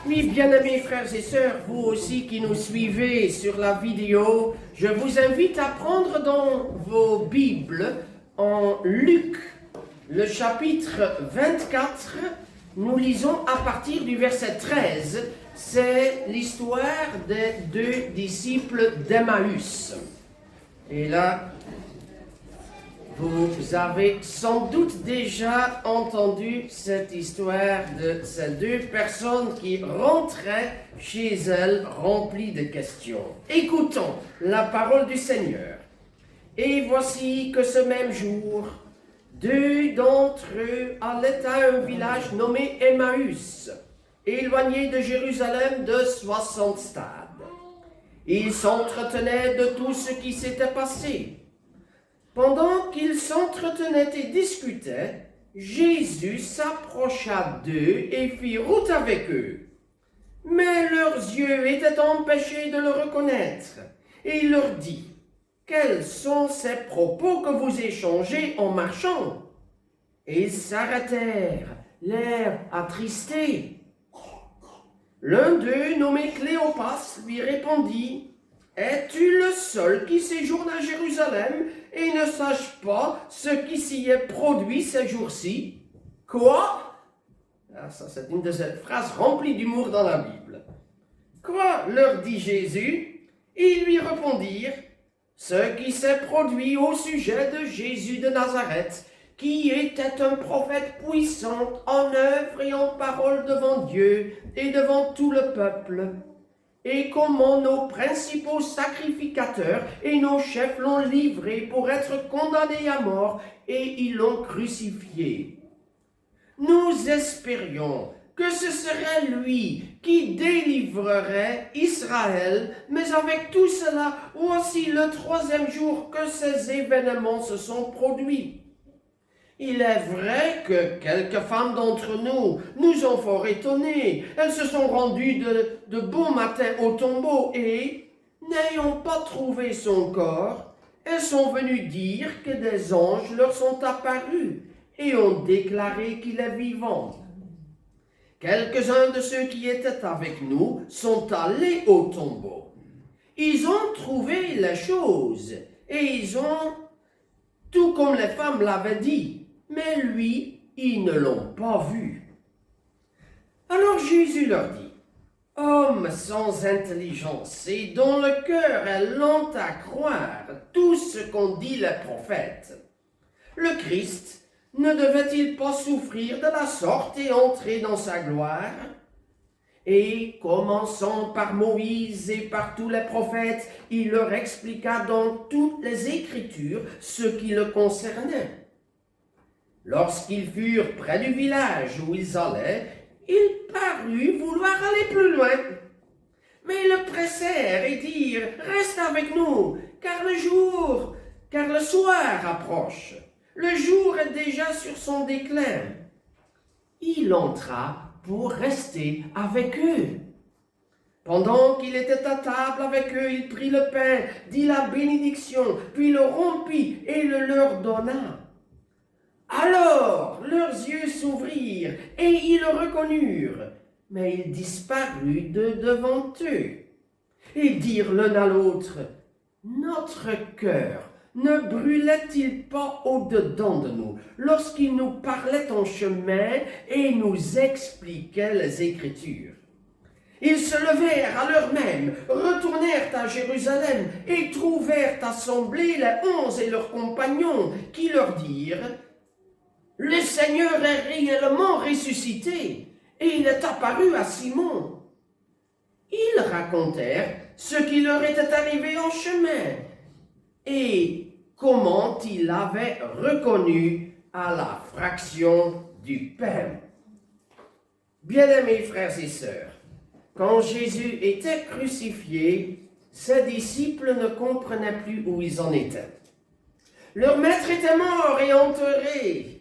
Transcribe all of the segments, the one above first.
Oui, bien-aimés frères et sœurs, vous aussi qui nous suivez sur la vidéo, je vous invite à prendre dans vos Bibles en Luc, le chapitre 24. Nous lisons à partir du verset 13. C'est l'histoire des deux disciples d'Emmaüs. Et là, vous avez sans doute déjà entendu cette histoire de ces deux personnes qui rentraient chez elles remplies de questions. Écoutons la parole du Seigneur. Et voici que ce même jour, deux d'entre eux allaient à un village nommé Emmaüs, éloigné de Jérusalem de 60 stades. Ils s'entretenaient de tout ce qui s'était passé. Pendant qu'ils s'entretenaient et discutaient, Jésus s'approcha d'eux et fit route avec eux. Mais leurs yeux étaient empêchés de le reconnaître. Et il leur dit, « Quels sont ces propos que vous échangez en marchant ?» Et ils s'arrêtèrent, l'air attristé. L'un d'eux, nommé Cléopas, lui répondit, « Es-tu le seul qui séjourne à Jérusalem et ne sache pas ce qui s'y est produit ces jours-ci? » Quoi? Ça, c'est une de ces phrases remplies d'humour dans la Bible. Quoi? Leur dit Jésus. Ils lui répondirent, « Ce qui s'est produit au sujet de Jésus de Nazareth, qui était un prophète puissant en œuvre et en parole devant Dieu et devant tout le peuple. Et comment nos principaux sacrificateurs et nos chefs l'ont livré pour être condamné à mort, et ils l'ont crucifié. Nous espérions que ce serait lui qui délivrerait Israël, mais avec tout cela, voici le troisième jour que ces événements se sont produits. Il est vrai que quelques femmes d'entre nous nous ont fort étonnés. Elles se sont rendues de bon matin au tombeau et, n'ayant pas trouvé son corps, elles sont venues dire que des anges leur sont apparus et ont déclaré qu'il est vivant. Quelques-uns de ceux qui étaient avec nous sont allés au tombeau. Ils ont trouvé les choses et ils ont, tout comme les femmes l'avaient dit, mais lui, ils ne l'ont pas vu. Alors Jésus leur dit, « Hommes sans intelligence et dont le cœur est lent à croire tout ce qu'ont dit les prophètes, le Christ ne devait-il pas souffrir de la sorte et entrer dans sa gloire? Et commençant par Moïse et par tous les prophètes, il leur expliqua dans toutes les Écritures ce qui le concernait. Lorsqu'ils furent près du village où ils allaient, il parut vouloir aller plus loin. Mais ils le pressèrent et dirent, « Reste avec nous, car le soir approche. Le jour est déjà sur son déclin. » Il entra pour rester avec eux. Pendant qu'il était à table avec eux, il prit le pain, dit la bénédiction, puis le rompit et le leur donna. Alors leurs yeux s'ouvrirent et ils le reconnurent, mais il disparut de devant eux. Ils dirent l'un à l'autre, « Notre cœur ne brûlait-il pas au-dedans de nous lorsqu'il nous parlait en chemin et nous expliquait les Écritures? » Ils se levèrent à l'heure même, retournèrent à Jérusalem et trouvèrent assemblés les 11 et leurs compagnons qui leur dirent, « Le Seigneur est réellement ressuscité et il est apparu à Simon. » Ils racontèrent ce qui leur était arrivé en chemin et comment il avait reconnu à la fraction du pain. Bien-aimés frères et sœurs, quand Jésus était crucifié, ses disciples ne comprenaient plus où ils en étaient. Leur maître était mort et enterré,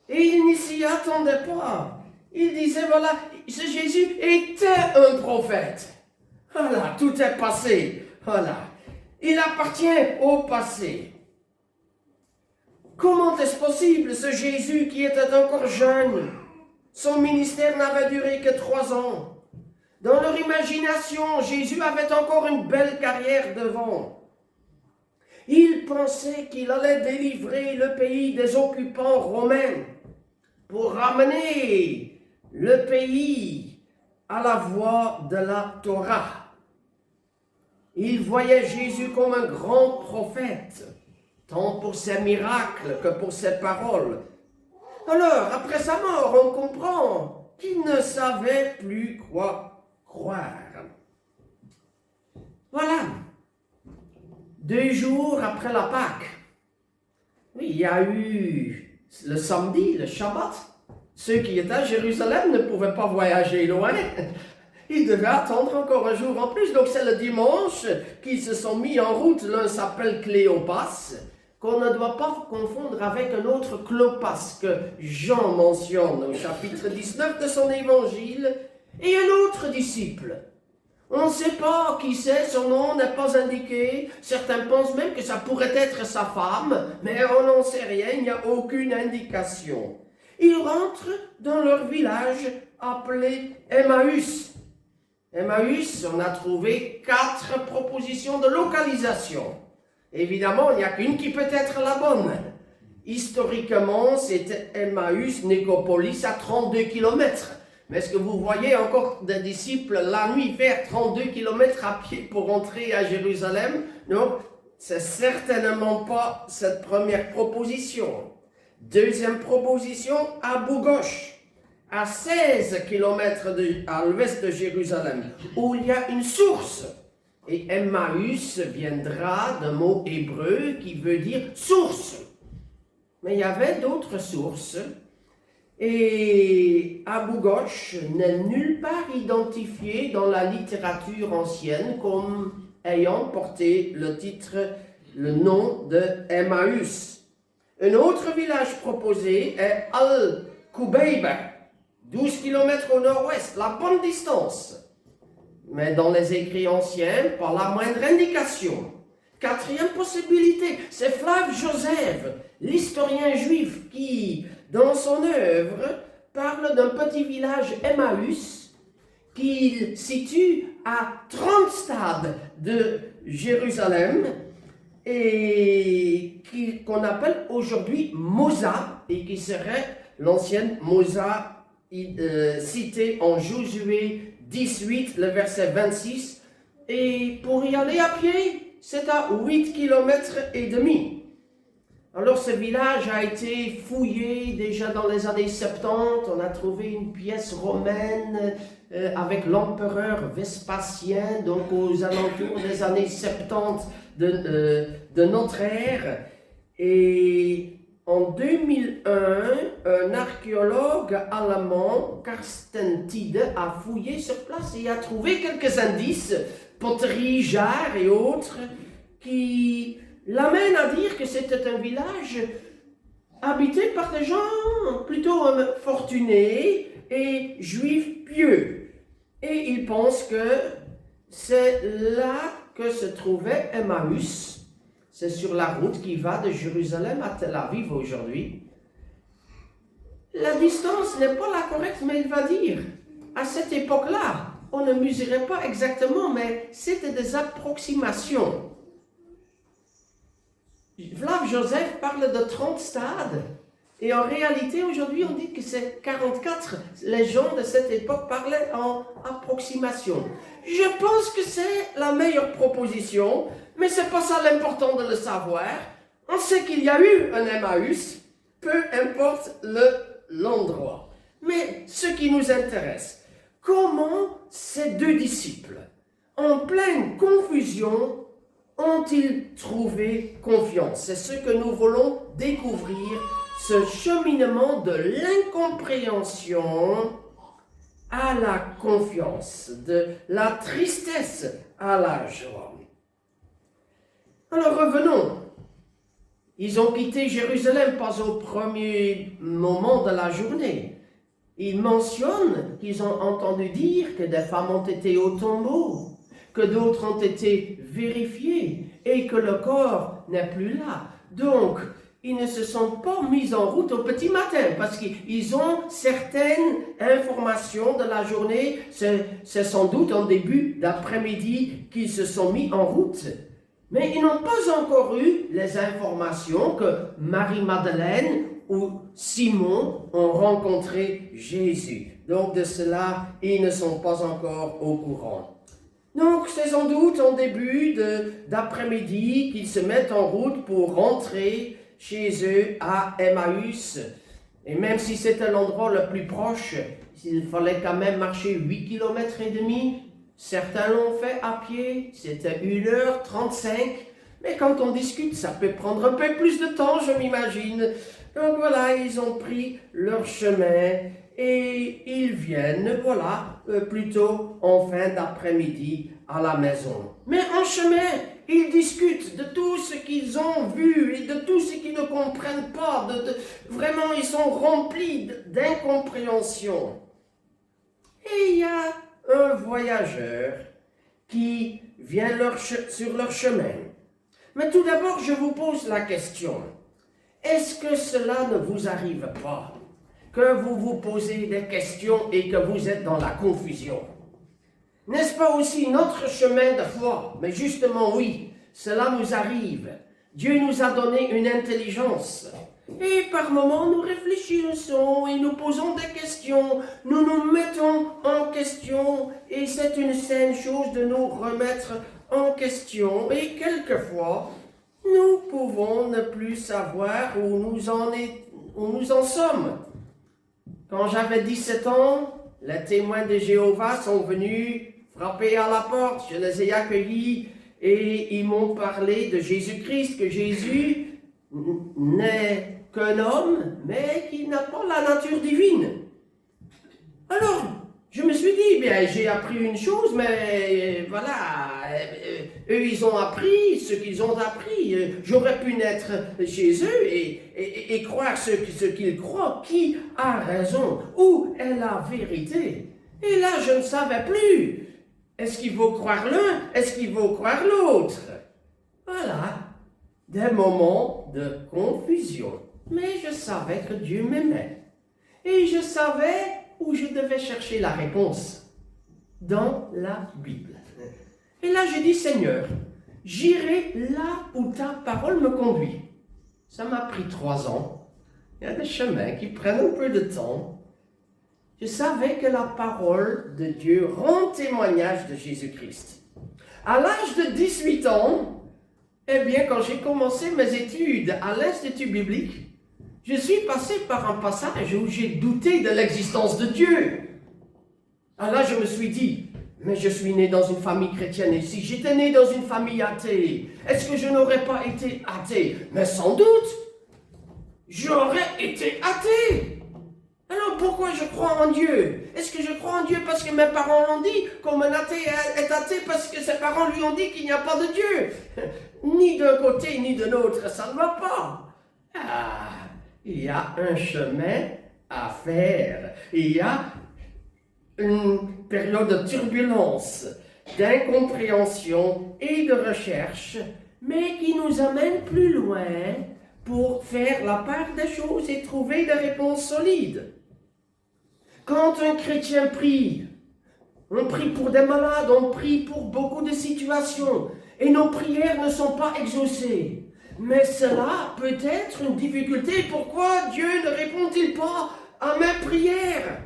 et ils n'y s'y attendaient pas. Ils disaient, voilà, ce Jésus était un prophète. Voilà, tout est passé. Voilà, il appartient au passé. Comment est-ce possible, ce Jésus qui était encore jeune? Son ministère n'avait duré que 3 ans. Dans leur imagination, Jésus avait encore une belle carrière devant. Ils pensaient qu'il allait délivrer le pays des occupants romains pour ramener le pays à la voie de la Torah. Ils voyaient Jésus comme un grand prophète, tant pour ses miracles que pour ses paroles. Alors, après sa mort, on comprend qu'ils ne savaient plus quoi croire. Voilà. 2 jours après la Pâque, oui, il y a eu le samedi, le Shabbat. Ceux qui étaient à Jérusalem ne pouvaient pas voyager loin. Ils devaient attendre encore un jour en plus. Donc c'est le dimanche qu'ils se sont mis en route. L'un s'appelle Cléopas, qu'on ne doit pas confondre avec un autre Clopas que Jean mentionne au chapitre 19 de son évangile, et un autre disciple. On ne sait pas qui c'est, son nom n'est pas indiqué. Certains pensent même que ça pourrait être sa femme, mais on n'en sait rien, il n'y a aucune indication. Ils rentrent dans leur village appelé Emmaüs. Emmaüs, on a trouvé 4 propositions de localisation. Évidemment, il n'y a qu'une qui peut être la bonne. Historiquement, c'était Emmaüs, Nécopolis, à 32 km. Mais est-ce que vous voyez encore des disciples la nuit faire 32 km à pied pour entrer à Jérusalem? Non, c'est certainement pas cette première proposition. Deuxième proposition, Abou Ghosh, à 16 km à l'ouest de Jérusalem, où il y a une source. Et Emmaüs viendra d'un mot hébreu qui veut dire source. Mais il y avait d'autres sources. Et Abou Ghosh n'est nulle part identifié dans la littérature ancienne comme ayant porté le titre, le nom de Emmaüs. Un autre village proposé est Al-Kubayba, 12 km au nord-ouest, la bonne distance. Mais dans les écrits anciens, pas la moindre indication. 4e possibilité, c'est Flav Joseph, l'historien juif qui, dans son œuvre, parle d'un petit village Emmaüs qu'il situe à 30 stades de Jérusalem et qu'on appelle aujourd'hui Moza et qui serait l'ancienne Moza citée en Josué 18, le verset 26. Et pour y aller à pied, c'est à 8 km et demi. Alors ce village a été fouillé déjà dans les années 70. On a trouvé une pièce romaine avec l'empereur Vespasien, donc aux alentours des années 70 de notre ère. Et en 2001, un archéologue allemand, Carsten Tiede, a fouillé sur place et a trouvé quelques indices, poteries, jarres et autres, qui l'amène à dire que c'était un village habité par des gens plutôt fortunés et juifs pieux. Et il pense que c'est là que se trouvait Emmaüs. C'est sur la route qui va de Jérusalem à Tel Aviv aujourd'hui. La distance n'est pas la correcte, mais il va dire, à cette époque-là, on ne mesurait pas exactement, mais c'était des approximations. Flav Joseph parle de 30 stades, et en réalité, aujourd'hui, on dit que c'est 44. Les gens de cette époque parlaient en approximation. Je pense que c'est la meilleure proposition, mais c'est pas ça l'important de le savoir. On sait qu'il y a eu un Emmaüs, peu importe l'endroit. Mais ce qui nous intéresse, comment ces 2 disciples, en pleine confusion, ont-ils trouvé confiance? C'est ce que nous voulons découvrir, ce cheminement de l'incompréhension à la confiance, de la tristesse à la joie. Alors revenons. Ils ont quitté Jérusalem pas au premier moment de la journée. Ils mentionnent qu'ils ont entendu dire que des femmes ont été au tombeau, que d'autres ont été vérifiées et que le corps n'est plus là. Donc, ils ne se sont pas mis en route au petit matin parce qu'ils ont certaines informations de la journée. C'est sans doute en début d'après-midi qu'ils se sont mis en route. Mais ils n'ont pas encore eu les informations que Marie-Madeleine ou Simon ont rencontré Jésus. Donc de cela, ils ne sont pas encore au courant. Donc c'est sans doute en début d'après-midi qu'ils se mettent en route pour rentrer chez eux à Emmaüs. Et même si c'était l'endroit le plus proche, il fallait quand même marcher 8 km et demi. Certains l'ont fait à pied, c'était 1h35. Mais quand on discute, ça peut prendre un peu plus de temps, je m'imagine. Donc voilà, ils ont pris leur chemin et ils viennent, voilà, plutôt en fin d'après-midi à la maison. Mais en chemin, ils discutent de tout ce qu'ils ont vu et de tout ce qu'ils ne comprennent pas. Vraiment, ils sont remplis d'incompréhension. Et il y a un voyageur qui vient sur leur chemin. Mais tout d'abord, je vous pose la question. Est-ce que cela ne vous arrive pas? Que vous vous posez des questions et que vous êtes dans la confusion? N'est-ce pas aussi notre chemin de foi? Mais justement, oui, cela nous arrive. Dieu nous a donné une intelligence. Et par moments, nous réfléchissons et nous posons des questions. Nous nous mettons en question. Et c'est une saine chose de nous remettre en question. Et quelquefois, nous pouvons ne plus savoir où nous en sommes. Quand j'avais 17 ans, les témoins de Jéhovah sont venus frapper à la porte. Je les ai accueillis et ils m'ont parlé de Jésus-Christ, que Jésus n'est qu'un homme, mais qui n'a pas la nature divine. Alors, je me suis dit, bien, j'ai appris une chose, mais voilà, eux, ils ont appris ce qu'ils ont appris. J'aurais pu naître chez eux et croire ce qu'ils croient. Qui a raison? Où est la vérité? Et là, je ne savais plus. Est-ce qu'il faut croire l'un? Est-ce qu'il faut croire l'autre? Voilà, des moments de confusion. Mais je savais que Dieu m'aimait. Et je savais où je devais chercher la réponse. Dans la Bible. Et là, je dis, Seigneur, j'irai là où ta parole me conduit. Ça m'a pris 3 ans. Il y a des chemins qui prennent un peu de temps. Je savais que la parole de Dieu rend témoignage de Jésus-Christ. À l'âge de 18 ans, eh bien, quand j'ai commencé mes études à l'Institut biblique, je suis passé par un passage où j'ai douté de l'existence de Dieu. Alors là, je me suis dit, mais je suis né dans une famille chrétienne, et si j'étais né dans une famille athée, est-ce que je n'aurais pas été athée? Mais sans doute, j'aurais été athée. Alors pourquoi je crois en Dieu? Est-ce que je crois en Dieu parce que mes parents l'ont dit, comme un athée est athée parce que ses parents lui ont dit qu'il n'y a pas de Dieu? Ni d'un côté ni de l'autre, ça ne va pas. Ah, il y a un chemin à faire. Il y a une période de turbulence, d'incompréhension et de recherche, mais qui nous amène plus loin pour faire la part des choses et trouver des réponses solides. Quand un chrétien prie, on prie pour des malades, on prie pour beaucoup de situations, et nos prières ne sont pas exaucées. Mais cela peut être une difficulté. Pourquoi Dieu ne répond-il pas à mes prières?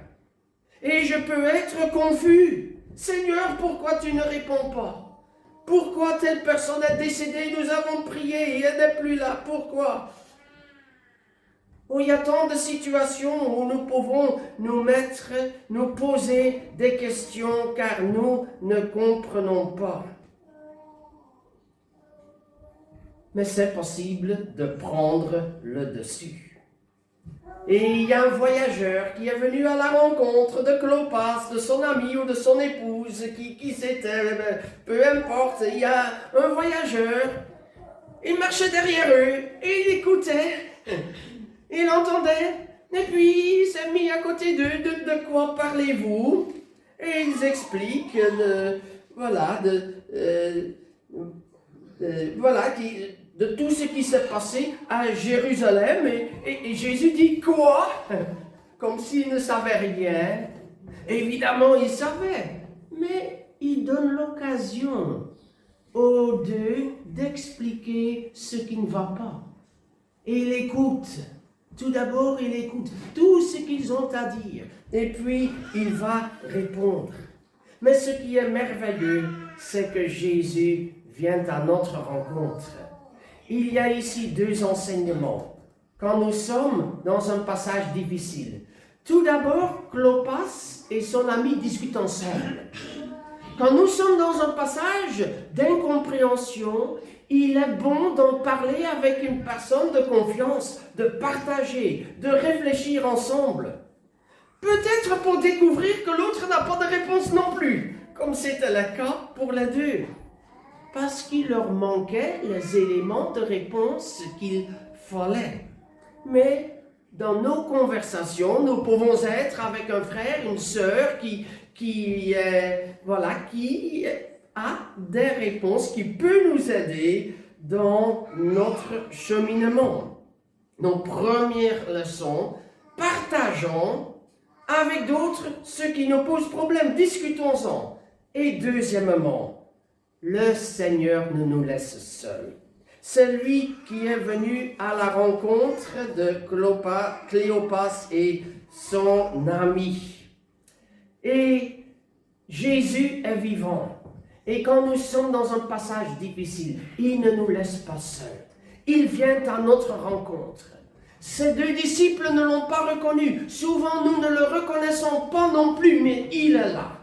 Et je peux être confus. Seigneur, pourquoi tu ne réponds pas? Pourquoi telle personne est décédée? Nous avons prié et elle n'est plus là. Pourquoi? Oh, il y a tant de situations où nous pouvons nous poser des questions car nous ne comprenons pas. Mais c'est possible de prendre le dessus. Et il y a un voyageur qui est venu à la rencontre de Clopas, de son ami ou de son épouse, qui c'était, peu importe. Il y a un voyageur, il marchait derrière eux et il écoutait, il entendait, et puis il s'est mis à côté d'eux, de quoi parlez-vous? Et ils expliquent, de tout ce qui s'est passé à Jérusalem. Et Jésus dit quoi? Comme s'il ne savait rien. Évidemment, il savait, mais il donne l'occasion aux deux d'expliquer ce qui ne va pas. Et il écoute. Tout d'abord, il écoute tout ce qu'ils ont à dire. Et puis, il va répondre. Mais ce qui est merveilleux, c'est que Jésus vient à notre rencontre. Il y a ici deux enseignements. Quand nous sommes dans un passage difficile, tout d'abord, Clopas et son ami discutent ensemble. Quand nous sommes dans un passage d'incompréhension, il est bon d'en parler avec une personne de confiance, de partager, de réfléchir ensemble. Peut-être pour découvrir que l'autre n'a pas de réponse non plus, comme c'était le cas pour les deux. Parce qu'il leur manquait les éléments de réponse qu'il fallait. Mais dans nos conversations, nous pouvons être avec un frère, une sœur qui a des réponses qui peuvent nous aider dans notre cheminement. Donc, première leçon, partageons avec d'autres ce qui nous pose problème, discutons-en. Et deuxièmement, le Seigneur ne nous laisse seuls. C'est lui qui est venu à la rencontre de Cléopas et son ami. Et Jésus est vivant. Et quand nous sommes dans un passage difficile, il ne nous laisse pas seuls. Il vient à notre rencontre. Ces deux disciples ne l'ont pas reconnu. Souvent, nous ne le reconnaissons pas non plus, mais il est là.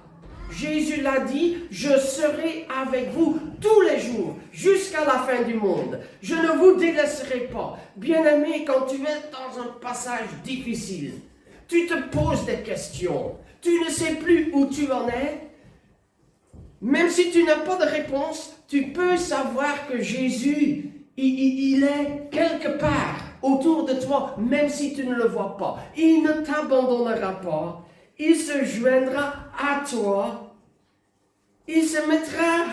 Jésus l'a dit, je serai avec vous tous les jours, jusqu'à la fin du monde. Je ne vous délaisserai pas. Bien-aimé, quand tu es dans un passage difficile, tu te poses des questions. Tu ne sais plus où tu en es. Même si tu n'as pas de réponse, tu peux savoir que Jésus, il est quelque part autour de toi, même si tu ne le vois pas. Il ne t'abandonnera pas. Il se joindra à toi. Il se mettra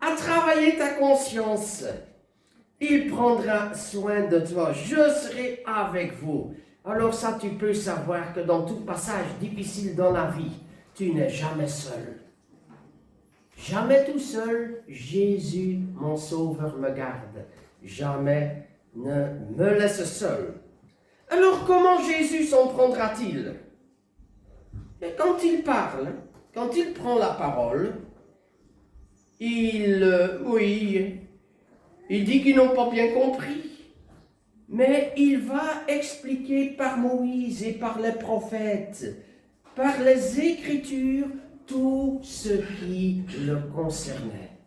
à travailler ta conscience. Il prendra soin de toi. Je serai avec vous. Alors ça, tu peux savoir que dans tout passage difficile dans la vie, tu n'es jamais seul. Jamais tout seul, Jésus, mon Sauveur, me garde. Jamais ne me laisse seul. Alors comment Jésus s'en prendra-t-il? Et quand il parle, quand il prend la parole, il dit qu'ils n'ont pas bien compris. Mais il va expliquer par Moïse et par les prophètes, par les Écritures, tout ce qui le concernait.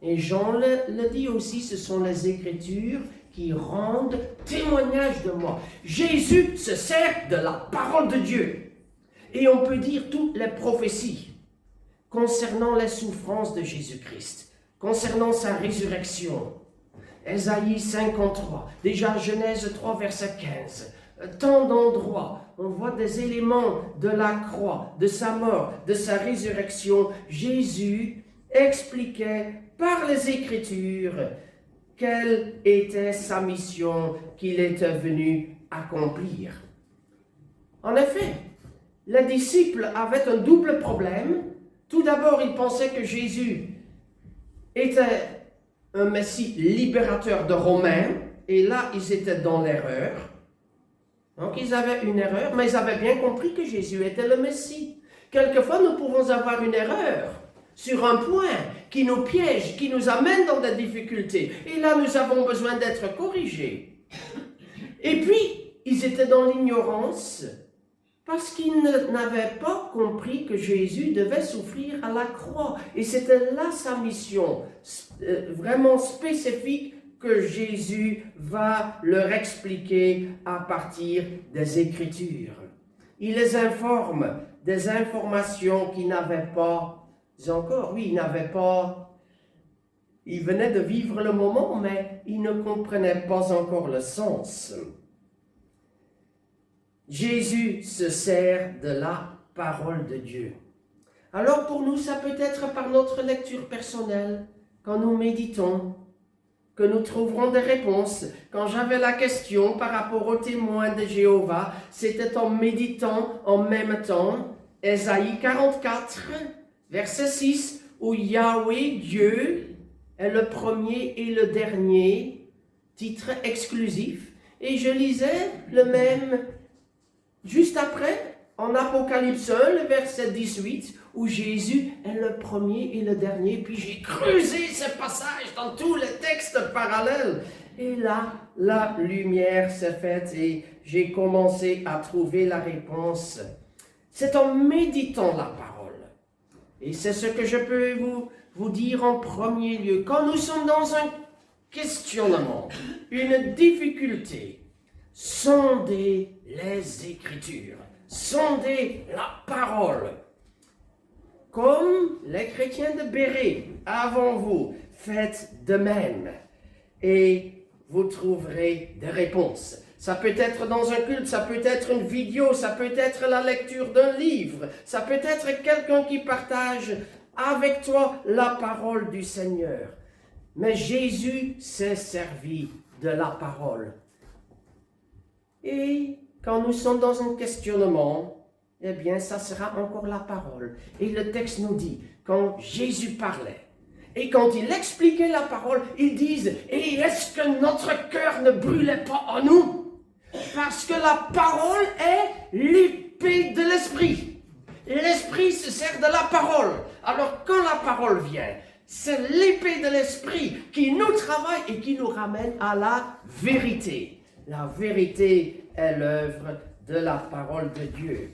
Et Jean le dit aussi, ce sont les Écritures qui rendent témoignage de moi. Jésus se sert de la parole de Dieu. Et on peut dire toutes les prophéties concernant les souffrances de Jésus-Christ, concernant sa résurrection. Ésaïe 53, déjà Genèse 3, verset 15. Tant d'endroits, on voit des éléments de la croix, de sa mort, de sa résurrection. Jésus expliquait par les Écritures quelle était sa mission qu'il était venu accomplir. En effet, les disciples avaient un double problème. Tout d'abord, ils pensaient que Jésus était un Messie libérateur de Romains, et là, ils étaient dans l'erreur. Donc, ils avaient une erreur, mais ils avaient bien compris que Jésus était le Messie. Quelquefois, nous pouvons avoir une erreur sur un point qui nous piège, qui nous amène dans des difficultés. Et là, nous avons besoin d'être corrigés. Et puis, ils étaient dans l'ignorance parce qu'ils n'avaient pas compris que Jésus devait souffrir à la croix. Et c'était là sa mission, vraiment spécifique, que Jésus va leur expliquer à partir des Écritures. Il les informe des informations qu'ils n'avaient pas encore. Oui, ils venaient de vivre le moment, mais ils ne comprenaient pas encore le sens. Jésus se sert de la parole de Dieu. Alors pour nous, ça peut être par notre lecture personnelle, quand nous méditons, que nous trouverons des réponses. Quand j'avais la question par rapport aux témoins de Jéhovah, c'était en méditant en même temps Ésaïe 44, verset 6, où Yahweh, Dieu, est le premier et le dernier, titre exclusif. Et je lisais le même juste après, en Apocalypse 1, le verset 18, où Jésus est le premier et le dernier. Puis j'ai creusé ce passage dans tous les textes parallèles. Et là, la lumière s'est faite et j'ai commencé à trouver la réponse. C'est en méditant la parole. Et c'est ce que je peux vous dire en premier lieu. Quand nous sommes dans un questionnement, une difficulté, sondez les Écritures, sondez la parole. Comme les chrétiens de Béret, avant vous, faites de même et vous trouverez des réponses. Ça peut être dans un culte, ça peut être une vidéo, ça peut être la lecture d'un livre, ça peut être quelqu'un qui partage avec toi la parole du Seigneur. Mais Jésus s'est servi de la parole. Et quand nous sommes dans un questionnement, eh bien, ça sera encore la parole. Et le texte nous dit, quand Jésus parlait, et quand il expliquait la parole, ils disent, et est-ce que notre cœur ne brûlait pas en nous? Parce que la parole est l'épée de l'esprit. L'esprit se sert de la parole. Alors quand la parole vient, c'est l'épée de l'esprit qui nous travaille et qui nous ramène à la vérité. La vérité est l'œuvre de la parole de Dieu.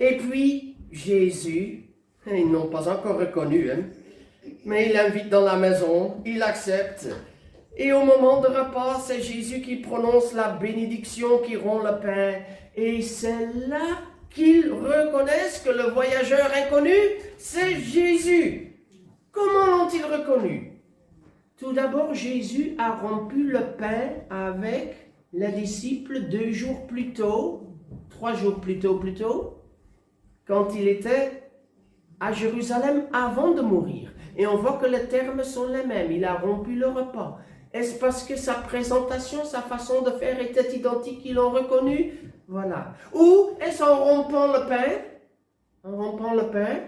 Et puis, Jésus, ils n'ont pas encore reconnu, mais il invite dans la maison, il accepte. Et au moment de repas, c'est Jésus qui prononce la bénédiction, qui rompt le pain. Et c'est là qu'ils reconnaissent que le voyageur inconnu, c'est Jésus. Comment l'ont-ils reconnu? Tout d'abord, Jésus a rompu le pain avec les disciples 2 jours plus tôt, 3 jours plus tôt, quand il était à Jérusalem avant de mourir. Et on voit que les termes sont les mêmes. Il a rompu le repas. Est-ce parce que sa présentation, sa façon de faire était identique qu'ils l'ont reconnu? Voilà. Ou est-ce en rompant le pain,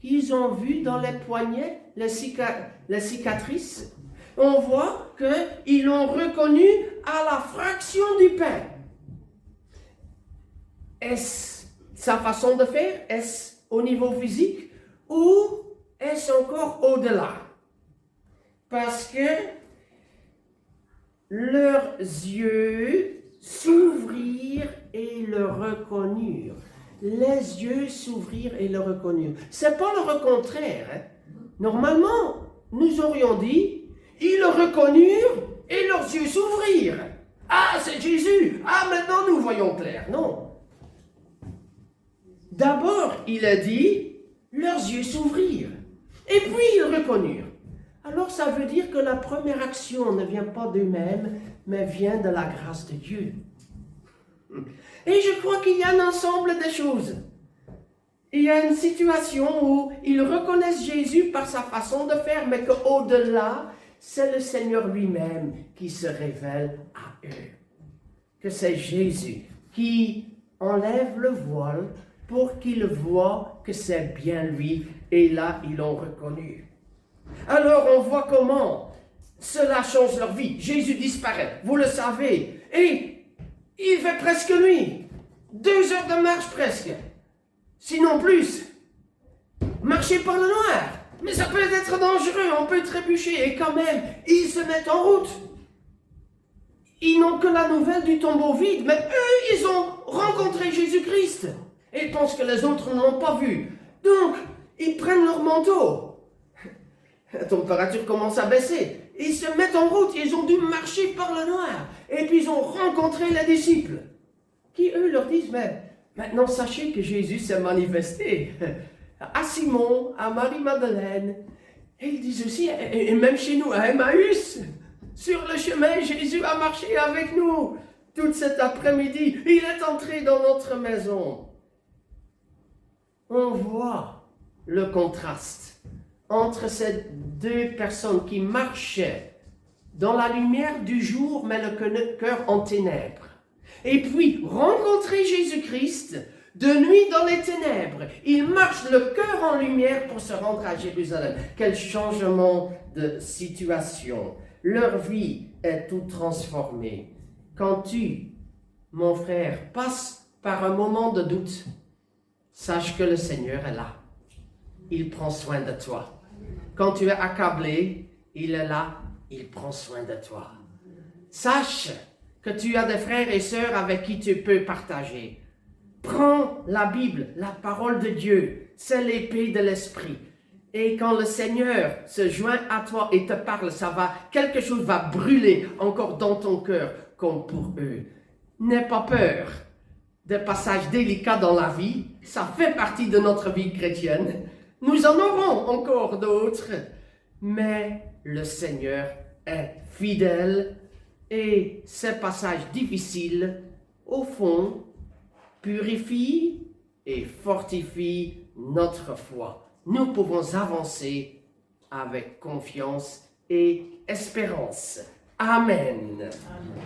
qu'ils ont vu dans les poignets les cicatrices? On voit qu'ils l'ont reconnu à la fraction du pain. Est-ce sa façon de faire? Est-ce au niveau physique? Ou est-ce encore au-delà? Parce que leurs yeux s'ouvrirent et le reconnurent. Les yeux s'ouvrirent et le reconnurent. C'est pas le contraire. Normalement, nous aurions dit, ils le reconnurent et leurs yeux s'ouvrirent. Ah, c'est Jésus. Ah, maintenant nous voyons clair. Non. D'abord, il a dit, leurs yeux s'ouvrirent. Et puis ils reconnurent. Alors ça veut dire que la première action ne vient pas d'eux-mêmes, mais vient de la grâce de Dieu. Et je crois qu'il y a un ensemble de choses. Il y a une situation où ils reconnaissent Jésus par sa façon de faire, mais qu'au-delà, c'est le Seigneur lui-même qui se révèle à eux. Que c'est Jésus qui enlève le voile pour qu'ils voient que c'est bien lui. Et là, ils l'ont reconnu. Alors, on voit comment cela change leur vie. Jésus disparaît, vous le savez. Et il fait presque nuit. 2 heures de marche presque. Sinon plus. Marcher par le noir. Mais ça peut être dangereux, on peut trébucher. Et quand même, ils se mettent en route. Ils n'ont que la nouvelle du tombeau vide. Mais eux, ils ont rencontré Jésus-Christ. Et ils pensent que les autres ne l'ont pas vu. Donc, ils prennent leur manteau. La température commence à baisser. Ils se mettent en route. Ils ont dû marcher par le noir. Et puis, ils ont rencontré les disciples. Qui, eux, leur disent, mais maintenant, sachez que Jésus s'est manifesté à Simon, à Marie-Madeleine. Et ils disent aussi, et même chez nous, à Emmaüs, sur le chemin, Jésus a marché avec nous toute cet après-midi. Il est entré dans notre maison. On voit le contraste entre ces 2 personnes qui marchaient dans la lumière du jour, mais le cœur en ténèbres. Et puis, rencontrer Jésus-Christ de nuit dans les ténèbres. Il marche le cœur en lumière pour se rendre à Jérusalem. Quel changement de situation. Leur vie est tout transformée. Quand tu, mon frère, passes par un moment de doute, sache que le Seigneur est là. Il prend soin de toi. Quand tu es accablé, il est là, il prend soin de toi. Sache que tu as des frères et sœurs avec qui tu peux partager. Prends la Bible, la parole de Dieu, c'est l'épée de l'esprit. Et quand le Seigneur se joint à toi et te parle, quelque chose va brûler encore dans ton cœur comme pour eux. N'aie pas peur des passages délicats dans la vie, ça fait partie de notre vie chrétienne. Nous en aurons encore d'autres, mais le Seigneur est fidèle et ces passages difficiles, au fond, purifient et fortifient notre foi. Nous pouvons avancer avec confiance et espérance. Amen.